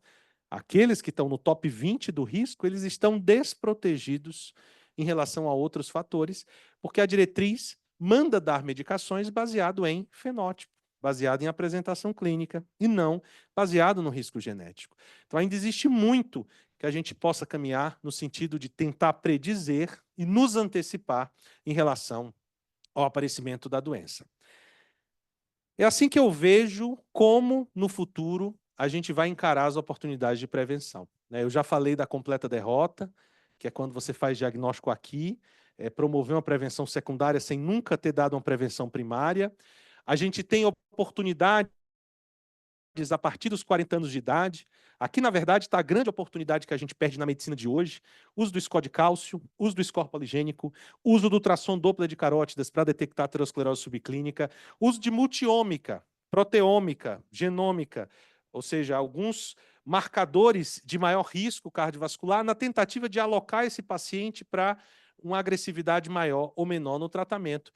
aqueles que estão no top 20 do risco, eles estão desprotegidos em relação a outros fatores, porque a diretriz manda dar medicações baseado em fenótipo, baseado em apresentação clínica e não baseado no risco genético. Então, ainda existe muito que a gente possa caminhar no sentido de tentar predizer e nos antecipar em relação ao aparecimento da doença. É assim que eu vejo como, no futuro, a gente vai encarar as oportunidades de prevenção. Eu já falei da completa derrota, que é quando você faz diagnóstico aqui, promover uma prevenção secundária sem nunca ter dado uma prevenção primária. A gente tem oportunidades a partir dos 40 anos de idade. Aqui, na verdade, está a grande oportunidade que a gente perde na medicina de hoje. Uso do score de cálcio, uso do score poligênico, uso do ultrassom Doppler de carótidas para detectar aterosclerose subclínica, uso de multiômica, proteômica, genômica, ou seja, alguns marcadores de maior risco cardiovascular na tentativa de alocar esse paciente para uma agressividade maior ou menor no tratamento.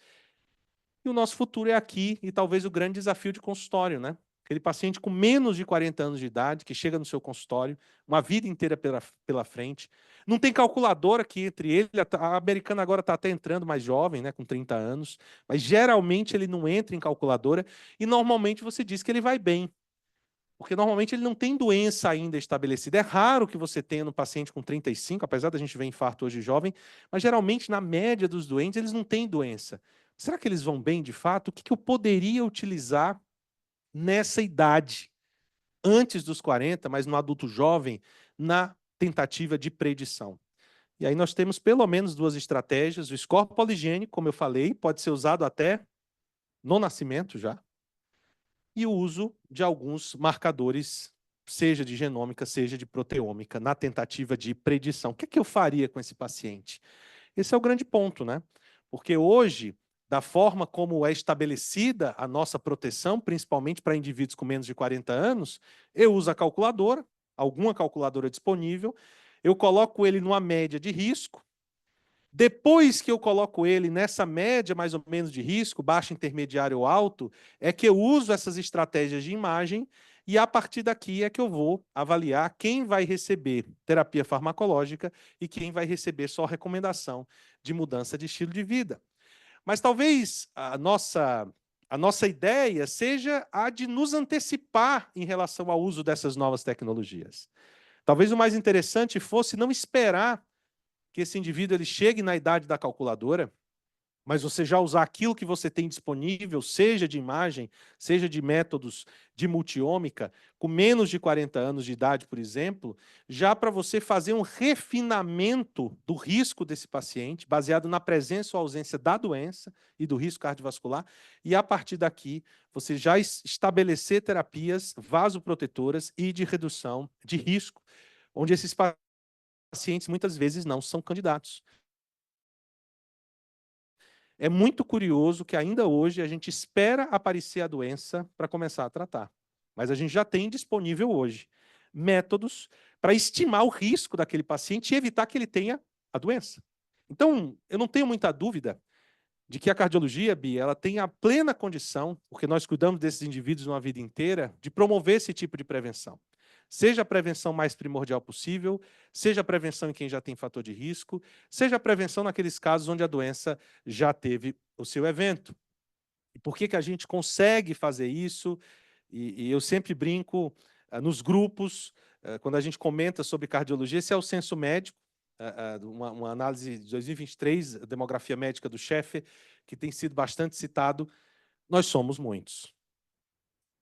E o nosso futuro é aqui e talvez o grande desafio de consultório, né? aquele paciente com menos de 40 anos de idade, que chega no seu consultório, uma vida inteira pela frente, não tem calculadora que entre ele, a americana agora está até entrando mais jovem, né, com 30 anos, mas geralmente ele não entra em calculadora e normalmente você diz que ele vai bem. Porque normalmente ele não tem doença ainda estabelecida. É raro que você tenha no paciente com 35, apesar da gente ver infarto hoje jovem, mas geralmente, na média dos doentes, eles não têm doença. Será que eles vão bem de fato? O que eu poderia utilizar nessa idade, antes dos 40, mas no adulto jovem, na tentativa de predição? E aí nós temos pelo menos duas estratégias. O score poligênico, como eu falei, pode ser usado até no nascimento já. E o uso de alguns marcadores, seja de genômica, seja de proteômica, na tentativa de predição. O que é que eu faria com esse paciente? Esse é o grande ponto, né? Porque hoje, da forma como é estabelecida a nossa proteção, principalmente para indivíduos com menos de 40 anos, eu uso a calculadora, alguma calculadora disponível, eu coloco ele numa média de risco. Depois que eu coloco ele nessa média mais ou menos de risco, baixo, intermediário ou alto, é que eu uso essas estratégias de imagem e a partir daqui é que eu vou avaliar quem vai receber terapia farmacológica e quem vai receber só recomendação de mudança de estilo de vida. Mas talvez a nossa ideia seja a de nos antecipar em relação ao uso dessas novas tecnologias. Talvez o mais interessante fosse não esperar que esse indivíduo ele chegue na idade da calculadora, mas você já usar aquilo que você tem disponível, seja de imagem, seja de métodos de multiômica, com menos de 40 anos de idade, por exemplo, já para você fazer um refinamento do risco desse paciente, baseado na presença ou ausência da doença e do risco cardiovascular, e a partir daqui você já estabelecer terapias vasoprotetoras e de redução de risco, onde esses pacientes muitas vezes não são candidatos. É muito curioso que ainda hoje a gente espera aparecer a doença para começar a tratar. Mas a gente já tem disponível hoje métodos para estimar o risco daquele paciente e evitar que ele tenha a doença. Então, eu não tenho muita dúvida de que a cardiologia, Bia, ela tem a plena condição, porque nós cuidamos desses indivíduos uma vida inteira, de promover esse tipo de prevenção. Seja a prevenção mais primordial possível, seja a prevenção em quem já tem fator de risco, seja a prevenção naqueles casos onde a doença já teve o seu evento. E por que a gente consegue fazer isso? E eu sempre brinco nos grupos, quando a gente comenta sobre cardiologia, esse é o censo médico, uma análise de 2023, a demografia médica do Schaeffer, que tem sido bastante citado. Nós somos muitos.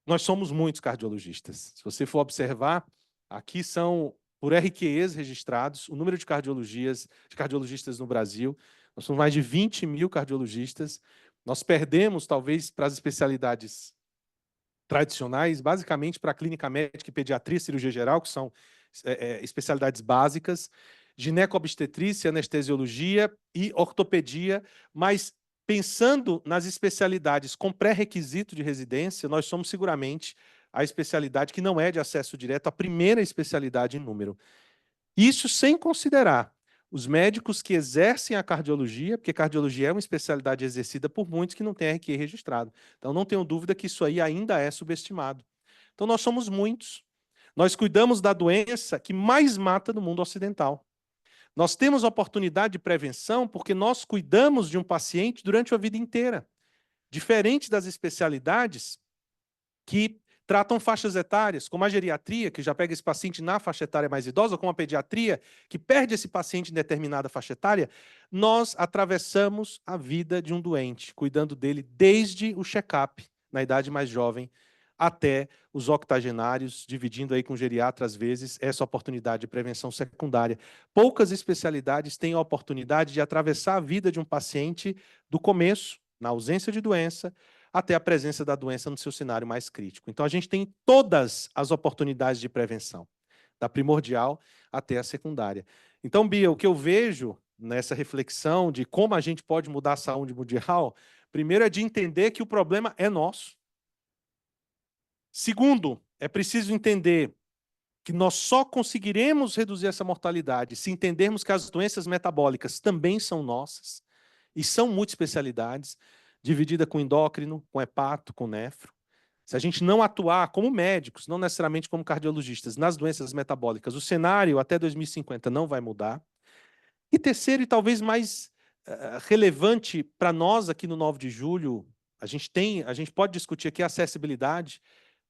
Nós somos muitos cardiologistas. Se você for observar, aqui são, por RQEs registrados, o número de cardiologistas no Brasil. Nós somos mais de 20 mil cardiologistas. Nós perdemos, talvez, para as especialidades tradicionais, basicamente para a clínica médica e pediatria e cirurgia geral, que são especialidades básicas, gineco-obstetrícia, anestesiologia e ortopedia, mas pensando nas especialidades com pré-requisito de residência, nós somos seguramente a especialidade que não é de acesso direto, a primeira especialidade em número. Isso sem considerar os médicos que exercem a cardiologia, porque cardiologia é uma especialidade exercida por muitos que não têm RQ registrado. Então, não tenho dúvida que isso aí ainda é subestimado. Então, nós somos muitos. Nós cuidamos da doença que mais mata no mundo ocidental. Nós temos oportunidade de prevenção porque nós cuidamos de um paciente durante a vida inteira. Diferente das especialidades que tratam faixas etárias, como a geriatria, que já pega esse paciente na faixa etária mais idosa, ou como a pediatria, que perde esse paciente em determinada faixa etária, nós atravessamos a vida de um doente, cuidando dele desde o check-up, na idade mais jovem, até os octogenários, dividindo aí com geriatra, às vezes, essa oportunidade de prevenção secundária. Poucas especialidades têm a oportunidade de atravessar a vida de um paciente do começo, na ausência de doença, até a presença da doença no seu cenário mais crítico. Então, a gente tem todas as oportunidades de prevenção, da primordial até a secundária. Então, Bia, o que eu vejo nessa reflexão de como a gente pode mudar a saúde mundial, primeiro é de entender que o problema é nosso. Segundo, é preciso entender que nós só conseguiremos reduzir essa mortalidade se entendermos que as doenças metabólicas também são nossas e são multiespecialidades, dividida com endócrino, com hepato, com nefro. se a gente não atuar como médicos, não necessariamente como cardiologistas, nas doenças metabólicas, o cenário até 2050 não vai mudar. E terceiro, e talvez mais relevante para nós aqui no 9 de julho, a gente pode discutir aqui a acessibilidade.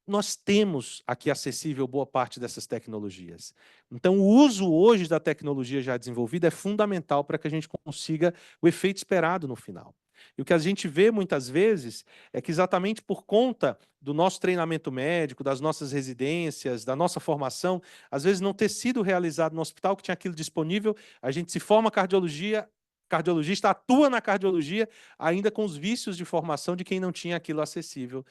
Nós temos aqui acessível boa parte dessas tecnologias. Então, o uso hoje da tecnologia já desenvolvida é fundamental para que a gente consiga o efeito esperado no final. E o que a gente vê muitas vezes é que exatamente por conta do nosso treinamento médico, das nossas residências, da nossa formação, às vezes não ter sido realizado no hospital que tinha aquilo disponível, a gente se forma cardiologista atua na cardiologia ainda com os vícios de formação de quem não tinha aquilo acessível.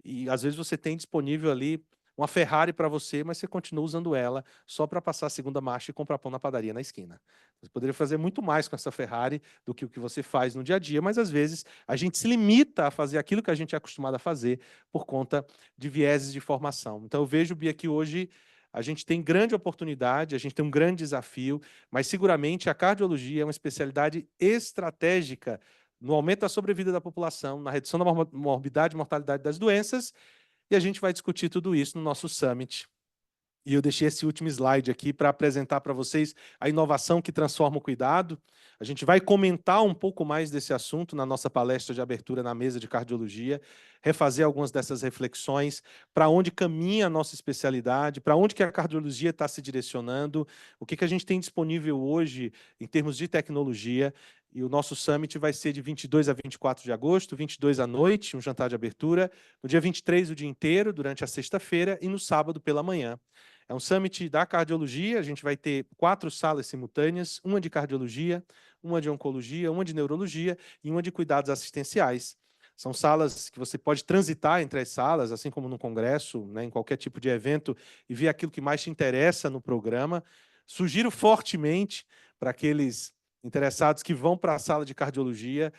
E às vezes você tem disponível ali uma Ferrari para você, mas você continua usando ela só para passar a segunda marcha e comprar pão na padaria na esquina. Você poderia fazer muito mais com essa Ferrari do que o que você faz no dia a dia, mas às vezes a gente se limita a fazer aquilo que a gente é acostumado a fazer por conta de vieses de formação. Então eu vejo, Bia, que hoje a gente tem grande oportunidade, a gente tem um grande desafio, mas seguramente a cardiologia é uma especialidade estratégica no aumento da sobrevida da população, na redução da morbidade e mortalidade das doenças, e a gente vai discutir tudo isso no nosso Summit. E eu deixei esse último slide aqui para apresentar para vocês a inovação que transforma o cuidado. A gente vai comentar um pouco mais desse assunto na nossa palestra de abertura na mesa de cardiologia, refazer algumas dessas reflexões, para onde caminha a nossa especialidade, para onde que a cardiologia está se direcionando, o que a gente tem disponível hoje em termos de tecnologia. E o nosso Summit vai ser de 22 a 24 de agosto, 22 à noite, um jantar de abertura, no dia 23 o dia inteiro, durante a sexta-feira, e no sábado pela manhã. É um summit da cardiologia, a gente vai ter 4 salas simultâneas, uma de cardiologia, uma de oncologia, uma de neurologia e uma de cuidados assistenciais. São salas que você pode transitar entre as salas, assim como no congresso, né, em qualquer tipo de evento, e ver aquilo que mais te interessa no programa. Sugiro fortemente para aqueles interessados que vão para a sala de cardiologia,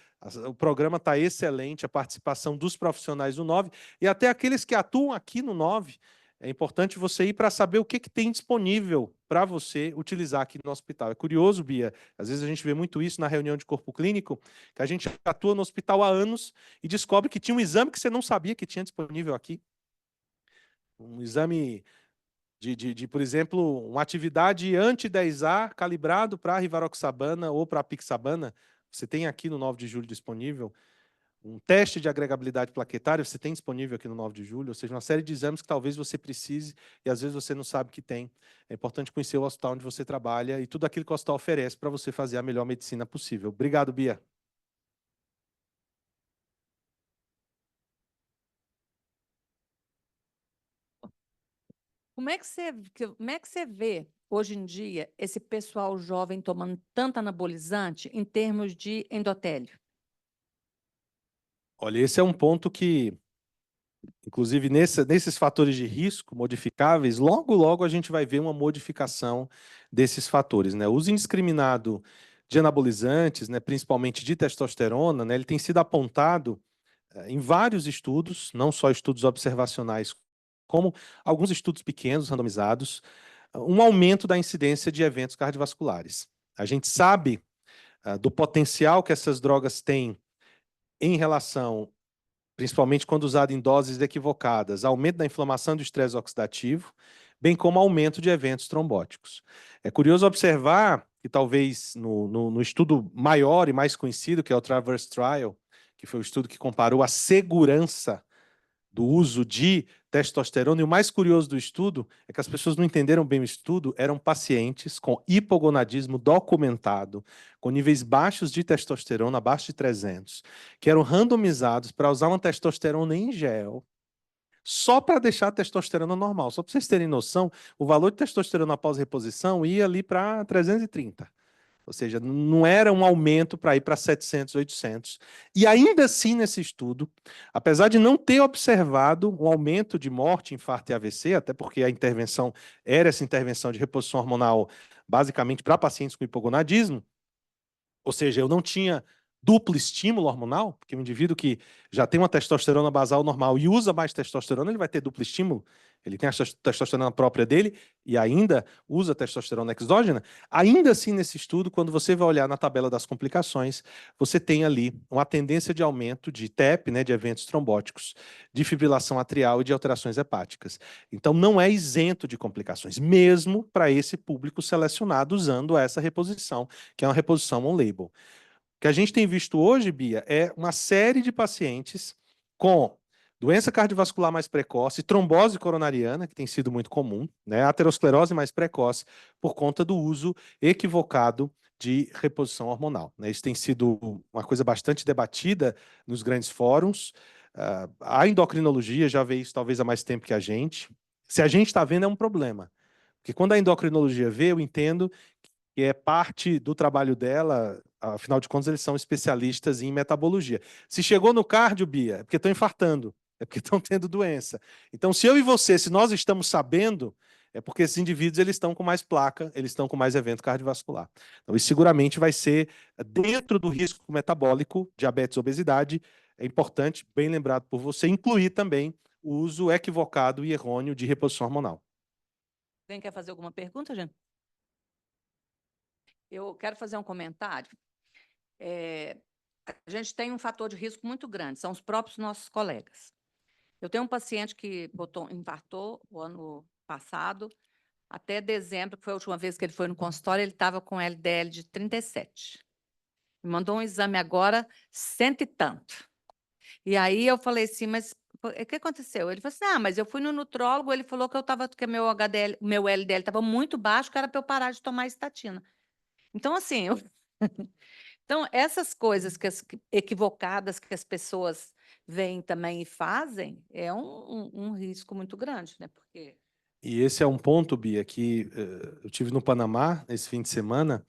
o programa está excelente, a participação dos profissionais do 9 e até aqueles que atuam aqui no 9. É importante você ir para saber o que tem disponível para você utilizar aqui no hospital. É curioso, Bia, às vezes a gente vê muito isso na reunião de corpo clínico, que a gente atua no hospital há anos e descobre que tinha um exame que você não sabia que tinha disponível aqui. Um exame por exemplo, uma atividade anti-10A calibrado para rivaroxabana ou para apixabana. Você tem aqui no 9 de julho disponível. Um teste de agregabilidade plaquetária você tem disponível aqui no 9 de julho, ou seja, uma série de exames que talvez você precise e às vezes você não sabe que tem. É importante conhecer o hospital onde você trabalha e tudo aquilo que o hospital oferece para você fazer a melhor medicina possível. Obrigado, Bia. Como é que você vê hoje em dia esse pessoal jovem tomando tanto anabolizante em termos de endotélio? Olha, esse é um ponto que, inclusive, nesses fatores de risco modificáveis, logo a gente vai ver uma modificação desses fatores, né? O uso indiscriminado de anabolizantes, né, principalmente de testosterona, né, ele tem sido apontado em vários estudos, não só estudos observacionais, como alguns estudos pequenos, randomizados, um aumento da incidência de eventos cardiovasculares. A gente sabe do potencial que essas drogas têm em relação, principalmente quando usado em doses equivocadas, aumento da inflamação e do estresse oxidativo, bem como aumento de eventos trombóticos. É curioso observar que talvez no estudo maior e mais conhecido, que é o Traverse Trial, que foi o estudo que comparou a segurança do uso de testosterona, e o mais curioso do estudo é que as pessoas não entenderam bem o estudo, eram pacientes com hipogonadismo documentado, com níveis baixos de testosterona, abaixo de 300, que eram randomizados para usar uma testosterona em gel, só para deixar a testosterona normal. Só para vocês terem noção, o valor de testosterona após reposição ia ali para 330. Ou seja, não era um aumento para ir para 700, 800. E ainda assim, nesse estudo, apesar de não ter observado um aumento de morte, infarto e AVC, até porque a intervenção era essa intervenção de reposição hormonal basicamente para pacientes com hipogonadismo, ou seja, eu não tinha duplo estímulo hormonal, porque o indivíduo que já tem uma testosterona basal normal e usa mais testosterona, ele vai ter duplo estímulo. Ele tem a testosterona própria dele e ainda usa testosterona exógena. Ainda assim, nesse estudo, quando você vai olhar na tabela das complicações, você tem ali uma tendência de aumento de TEP, né, de eventos trombóticos, de fibrilação atrial e de alterações hepáticas. Então, não é isento de complicações, mesmo para esse público selecionado usando essa reposição, que é uma reposição on-label. O que a gente tem visto hoje, Bia, é uma série de pacientes com doença cardiovascular mais precoce, trombose coronariana, que tem sido muito comum, né, aterosclerose mais precoce, por conta do uso equivocado de reposição hormonal, né? Isso tem sido uma coisa bastante debatida nos grandes fóruns. A endocrinologia já vê isso talvez há mais tempo que a gente. Se a gente está vendo, é um problema. Porque quando a endocrinologia vê, eu entendo que é parte do trabalho dela, afinal de contas, eles são especialistas em metabologia. Se chegou no cardio, Bia, é porque estão infartando, é porque estão tendo doença. Então, se eu e você, se nós estamos sabendo, é porque esses indivíduos eles estão com mais placa, eles estão com mais evento cardiovascular. Então, isso seguramente vai ser dentro do risco metabólico, diabetes, obesidade. É importante, bem lembrado por você, incluir também o uso equivocado e errôneo de reposição hormonal. Alguém quer fazer alguma pergunta, gente? Eu quero fazer um comentário. A gente tem um fator de risco muito grande, são os próprios nossos colegas. Eu tenho um paciente que infartou o ano passado, até dezembro, que foi a última vez que ele foi no consultório, ele estava com LDL de 37. Me mandou um exame agora, cento e tanto. E aí eu falei assim, mas o que aconteceu? Ele falou assim, mas eu fui no nutrólogo, ele falou que meu HDL, meu LDL estava muito baixo, que era para eu parar de tomar estatina. Então, assim, então, essas coisas equivocadas que as pessoas veem também e fazem é um risco muito grande, né? Porque E esse é um ponto, Bia, que eu tive no Panamá esse fim de semana,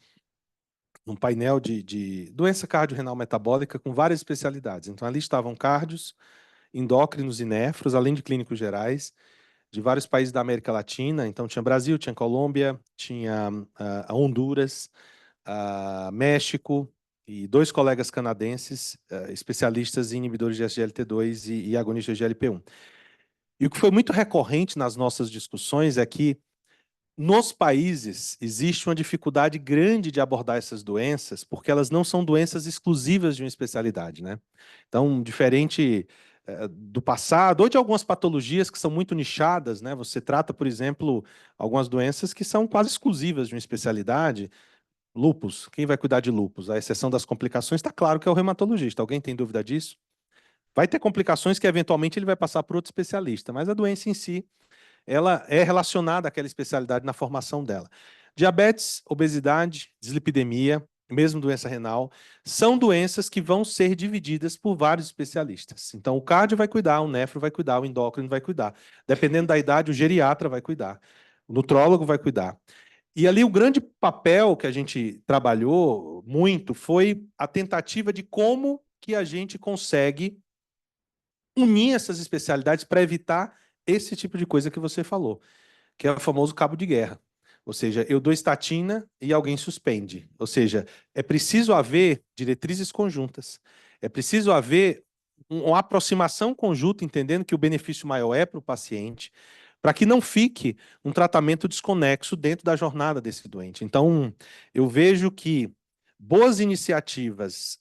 num painel de doença cardiorrenal metabólica com várias especialidades. Então, ali estavam cardios, endócrinos e nefros, além de clínicos gerais, de vários países da América Latina. Então, tinha Brasil, tinha Colômbia, tinha Honduras, México, e 2 colegas canadenses, especialistas em inibidores de SGLT2 e agonistas de GLP-1. E o que foi muito recorrente nas nossas discussões é que nos países, existe uma dificuldade grande de abordar essas doenças, porque elas não são doenças exclusivas de uma especialidade, né? Então, diferente do passado, ou de algumas patologias que são muito nichadas, né? Você trata, por exemplo, algumas doenças que são quase exclusivas de uma especialidade. Lúpus, quem vai cuidar de lúpus? A exceção das complicações, está claro que é o reumatologista. Alguém tem dúvida disso? Vai ter complicações que, eventualmente, ele vai passar por outro especialista, mas a doença em si ela é relacionada àquela especialidade na formação dela. Diabetes, obesidade, dislipidemia, mesmo doença renal, são doenças que vão ser divididas por vários especialistas. Então, o cardio vai cuidar, o nefro vai cuidar, o endócrino vai cuidar. Dependendo da idade, o geriatra vai cuidar, o nutrólogo vai cuidar. E ali o grande papel que a gente trabalhou muito foi a tentativa de como que a gente consegue unir essas especialidades para evitar esse tipo de coisa que você falou, que é o famoso cabo de guerra. Ou seja, eu dou estatina e alguém suspende. Ou seja, é preciso haver diretrizes conjuntas. É preciso haver uma aproximação conjunta, entendendo que o benefício maior é para o paciente, para que não fique um tratamento desconexo dentro da jornada desse doente. Então, eu vejo que boas iniciativas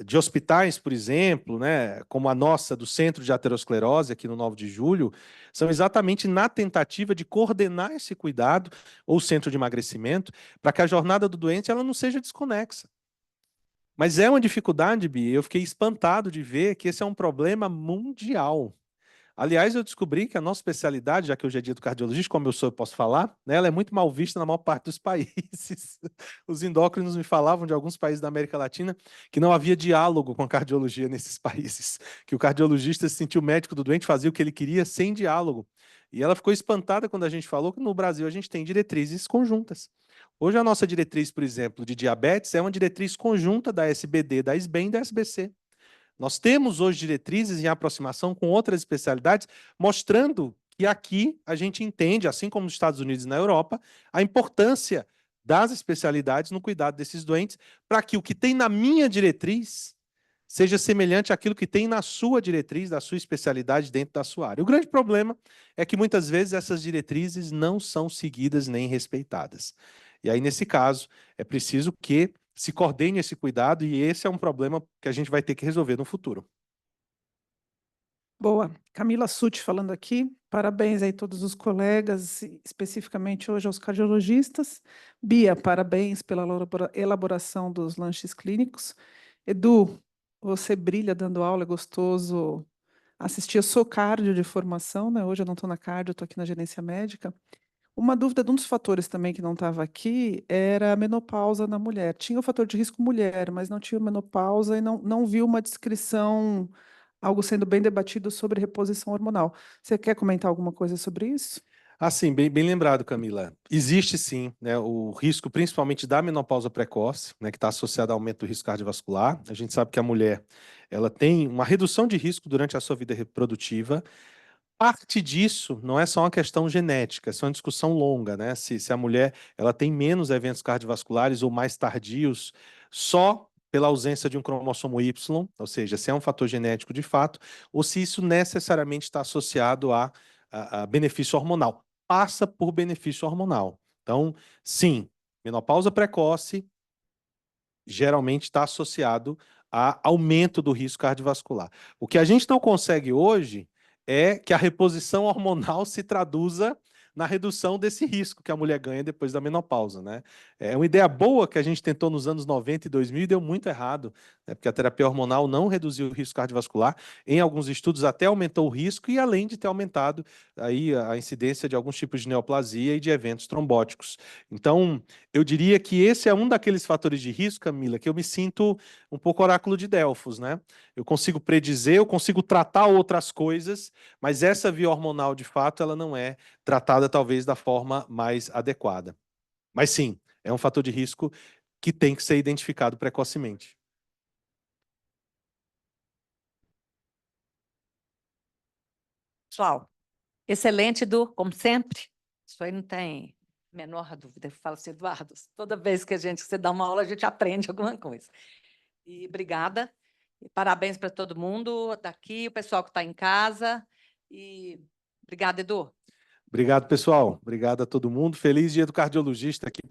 de hospitais, por exemplo, né, como a nossa do Centro de Aterosclerose, aqui no 9 de Julho, são exatamente na tentativa de coordenar esse cuidado, ou centro de emagrecimento, para que a jornada do doente ela não seja desconexa. Mas é uma dificuldade, Bia, eu fiquei espantado de ver que esse é um problema mundial. Aliás, eu descobri que a nossa especialidade, já que hoje é dia do cardiologista, como eu sou, eu posso falar, né, ela é muito mal vista na maior parte dos países. Os endócrinos me falavam de alguns países da América Latina que não havia diálogo com a cardiologia nesses países, que o cardiologista se sentiu médico do doente, fazia o que ele queria sem diálogo. E ela ficou espantada quando a gente falou que no Brasil a gente tem diretrizes conjuntas. Hoje a nossa diretriz, por exemplo, de diabetes é uma diretriz conjunta da SBD, da SBEM e da SBC. Nós temos hoje diretrizes em aproximação com outras especialidades, mostrando que aqui a gente entende, assim como nos Estados Unidos e na Europa, a importância das especialidades no cuidado desses doentes, para que o que tem na minha diretriz seja semelhante àquilo que tem na sua diretriz, da sua especialidade dentro da sua área. O grande problema é que muitas vezes essas diretrizes não são seguidas nem respeitadas. E aí, nesse caso, é preciso que se coordene esse cuidado, e esse é um problema que a gente vai ter que resolver no futuro. Boa. Camila Sutti falando aqui. Parabéns aí a todos os colegas, especificamente hoje aos cardiologistas. Bia, parabéns pela elaboração dos lanches clínicos. Edu, você brilha dando aula, é gostoso assistir. Eu sou cardio de formação, né? Hoje eu não estou na cardio, estou aqui na gerência médica. Uma dúvida de um dos fatores também que não estava aqui era a menopausa na mulher. Tinha o fator de risco mulher, mas não tinha menopausa e não vi uma descrição, algo sendo bem debatido sobre reposição hormonal. Você quer comentar alguma coisa sobre isso? Assim, bem lembrado, Camila. Existe sim, né, o risco principalmente da menopausa precoce, né, que está associado ao aumento do risco cardiovascular. A gente sabe que a mulher ela tem uma redução de risco durante a sua vida reprodutiva. Parte disso não é só uma questão genética, é uma discussão longa, né? Se a mulher ela tem menos eventos cardiovasculares ou mais tardios só pela ausência de um cromossomo Y, ou seja, se é um fator genético de fato, ou se isso necessariamente está associado a benefício hormonal. Passa por benefício hormonal. Então, sim, menopausa precoce geralmente está associado a aumento do risco cardiovascular. O que a gente não consegue hoje é que a reposição hormonal se traduza na redução desse risco que a mulher ganha depois da menopausa, né? É uma ideia boa que a gente tentou nos anos 90 e 2000 e deu muito errado, né? Porque a terapia hormonal não reduziu o risco cardiovascular, em alguns estudos até aumentou o risco e além de ter aumentado aí a incidência de alguns tipos de neoplasia e de eventos trombóticos. Então, eu diria que esse é um daqueles fatores de risco, Camila, que eu me sinto um pouco oráculo de Delfos, né? Eu consigo predizer, eu consigo tratar outras coisas, mas essa via hormonal, de fato, ela não é tratada talvez da forma mais adequada. Mas sim, é um fator de risco que tem que ser identificado precocemente. Pessoal, excelente, Edu, como sempre. Isso aí não tem a menor dúvida. Eu falo assim, Eduardo, toda vez que você dá uma aula, a gente aprende alguma coisa. E obrigada. E parabéns para todo mundo daqui, o pessoal que está em casa. E obrigada, Edu. Obrigado, pessoal. Obrigado a todo mundo. Feliz Dia do Cardiologista aqui